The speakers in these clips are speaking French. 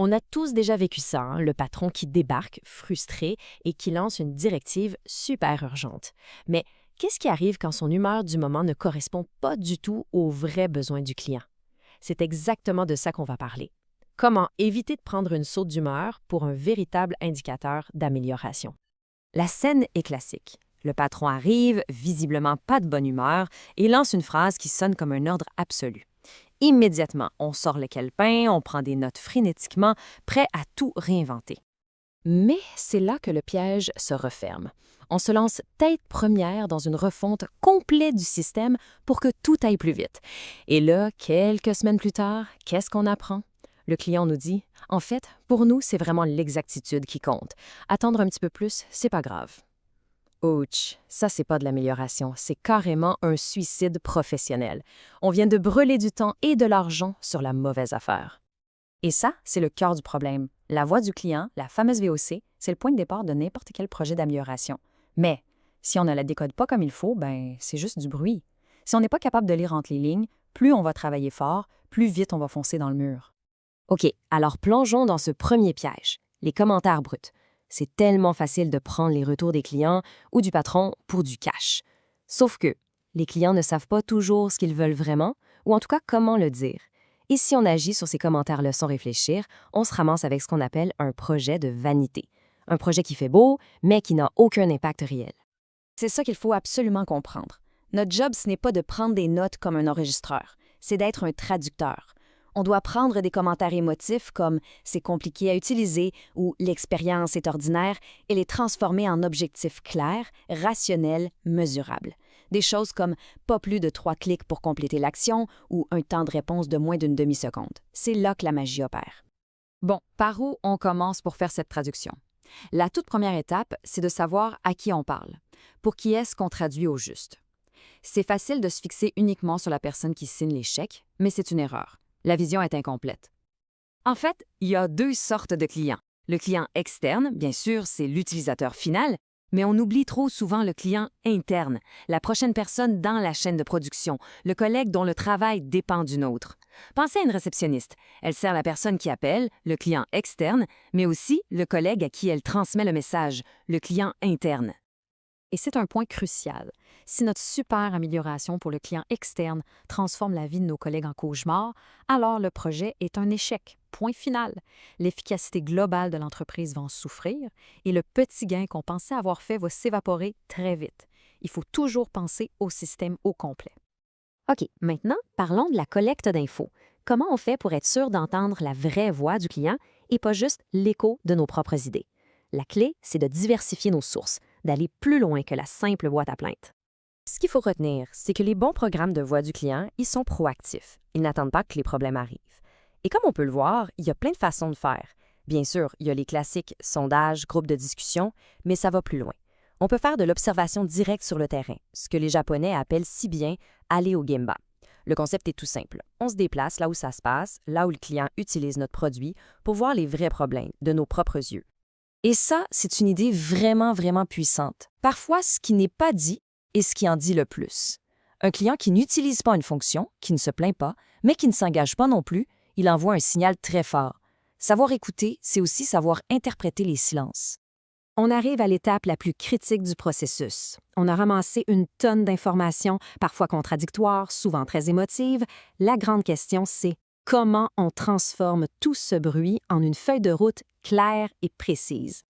On a tous déjà vécu ça, hein, le patron qui débarque, frustré, et qui lance une directive super urgente. Mais qu'est-ce qui arrive quand son humeur du moment ne correspond pas du tout aux vrais besoins du client? C'est exactement de ça qu'on va parler. Comment éviter de prendre une saute d'humeur pour un véritable indicateur d'amélioration? La scène est classique. Le patron arrive, visiblement pas de bonne humeur, et lance une phrase qui sonne comme un ordre absolu. Immédiatement, on sort le calepin, on prend des notes frénétiquement, prêt à tout réinventer. Mais c'est là que le piège se referme. On se lance tête première dans une refonte complète du système pour que tout aille plus vite. Et là, quelques semaines plus tard, qu'est-ce qu'on apprend? Le client nous dit, en fait, pour nous, c'est vraiment l'exactitude qui compte. Attendre un petit peu plus, c'est pas grave. Ouch, ça c'est pas de l'amélioration, c'est carrément un suicide professionnel. On vient de brûler du temps et de l'argent sur la mauvaise affaire. Et ça, c'est le cœur du problème. La voix du client, la fameuse VOC, c'est le point de départ de n'importe quel projet d'amélioration. Mais si on ne la décode pas comme il faut, ben c'est juste du bruit. Si on n'est pas capable de lire entre les lignes, plus on va travailler fort, plus vite on va foncer dans le mur. OK, alors plongeons dans ce premier piège, les commentaires bruts. C'est tellement facile de prendre les retours des clients ou du patron pour du cash. Sauf que les clients ne savent pas toujours ce qu'ils veulent vraiment, ou en tout cas comment le dire. Et si on agit sur ces commentaires-là sans réfléchir, on se ramasse avec ce qu'on appelle un projet de vanité. Un projet qui fait beau, mais qui n'a aucun impact réel. C'est ça qu'il faut absolument comprendre. Notre job, ce n'est pas de prendre des notes comme un enregistreur, c'est d'être un traducteur. On doit prendre des commentaires émotifs comme «c'est compliqué à utiliser» ou «l'expérience est ordinaire» et les transformer en objectifs clairs, rationnels, mesurables. Des choses comme «pas plus de 3 clics pour compléter l'action» ou «un temps de réponse de moins d'une demi-seconde». C'est là que la magie opère. Bon, par où on commence pour faire cette traduction? La toute première étape, c'est de savoir à qui on parle. Pour qui est-ce qu'on traduit au juste? C'est facile de se fixer uniquement sur la personne qui signe les chèques, mais c'est une erreur. La vision est incomplète. En fait, il y a deux sortes de clients. Le client externe, bien sûr, c'est l'utilisateur final, mais on oublie trop souvent le client interne, la prochaine personne dans la chaîne de production, le collègue dont le travail dépend d'une autre. Pensez à une réceptionniste. Elle sert la personne qui appelle, le client externe, mais aussi le collègue à qui elle transmet le message, le client interne. Et c'est un point crucial. Si notre super amélioration pour le client externe transforme la vie de nos collègues en cauchemar, alors le projet est un échec. Point final. L'efficacité globale de l'entreprise va en souffrir et le petit gain qu'on pensait avoir fait va s'évaporer très vite. Il faut toujours penser au système au complet. OK, maintenant, parlons de la collecte d'infos. Comment on fait pour être sûr d'entendre la vraie voix du client et pas juste l'écho de nos propres idées? La clé, c'est de diversifier nos sources, d'aller plus loin que la simple boîte à plainte. Ce qu'il faut retenir, c'est que les bons programmes de voix du client, ils sont proactifs. Ils n'attendent pas que les problèmes arrivent. Et comme on peut le voir, il y a plein de façons de faire. Bien sûr, il y a les classiques sondages, groupes de discussion, mais ça va plus loin. On peut faire de l'observation directe sur le terrain, ce que les Japonais appellent si bien aller au gemba. Le concept est tout simple. On se déplace là où ça se passe, là où le client utilise notre produit, pour voir les vrais problèmes de nos propres yeux. Et ça, c'est une idée vraiment, vraiment puissante. Parfois, ce qui n'est pas dit est ce qui en dit le plus. Un client qui n'utilise pas une fonction, qui ne se plaint pas, mais qui ne s'engage pas non plus, il envoie un signal très fort. Savoir écouter, c'est aussi savoir interpréter les silences. On arrive à l'étape la plus critique du processus. On a ramassé une tonne d'informations, parfois contradictoires, souvent très émotives. La grande question, c'est comment on transforme tout ce bruit en une feuille de route claire et précise.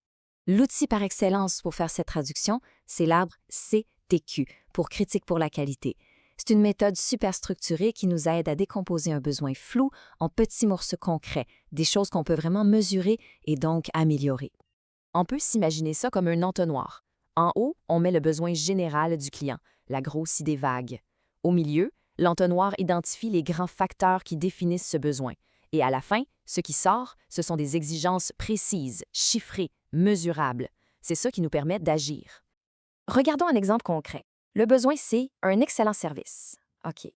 L'outil par excellence pour faire cette traduction, c'est l'arbre CTQ, pour critique pour la qualité. C'est une méthode super structurée qui nous aide à décomposer un besoin flou en petits morceaux concrets, des choses qu'on peut vraiment mesurer et donc améliorer. On peut s'imaginer ça comme un entonnoir. En haut, on met le besoin général du client, la grosse idée vague. Au milieu, l'entonnoir identifie les grands facteurs qui définissent ce besoin. Et à la fin, ce qui sort, ce sont des exigences précises, chiffrées, mesurables. C'est ça qui nous permet d'agir. Regardons un exemple concret. Le besoin, c'est un excellent service. OK.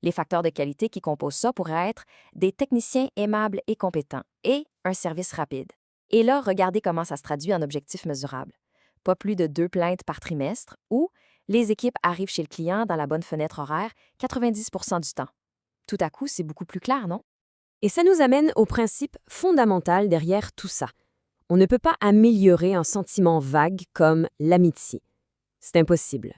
Les facteurs de qualité qui composent ça pourraient être des techniciens aimables et compétents et un service rapide. Et là, regardez comment ça se traduit en objectifs mesurables. Pas plus de 2 plaintes par trimestre ou les équipes arrivent chez le client dans la bonne fenêtre horaire 90% du temps. Tout à coup, c'est beaucoup plus clair, non? Et ça nous amène au principe fondamental derrière tout ça. On ne peut pas améliorer un sentiment vague comme l'amitié. C'est impossible.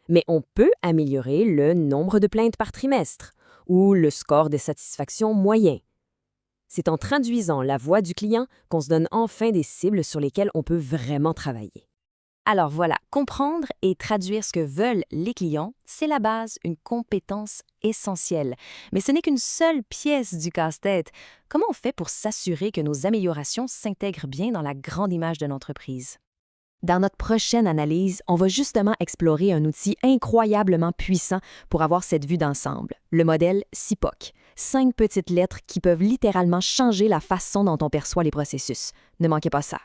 Mais on peut améliorer le nombre de plaintes par trimestre ou le score de satisfaction moyen. C'est en traduisant la voix du client qu'on se donne enfin des cibles sur lesquelles on peut vraiment travailler. Alors voilà, comprendre et traduire ce que veulent les clients, c'est la base, une compétence essentielle. Mais ce n'est qu'une seule pièce du casse-tête. Comment on fait pour s'assurer que nos améliorations s'intègrent bien dans la grande image de l'entreprise? Dans notre prochaine analyse, on va justement explorer un outil incroyablement puissant pour avoir cette vue d'ensemble, le modèle CIPOC. 5 petites lettres qui peuvent littéralement changer la façon dont on perçoit les processus. Ne manquez pas ça.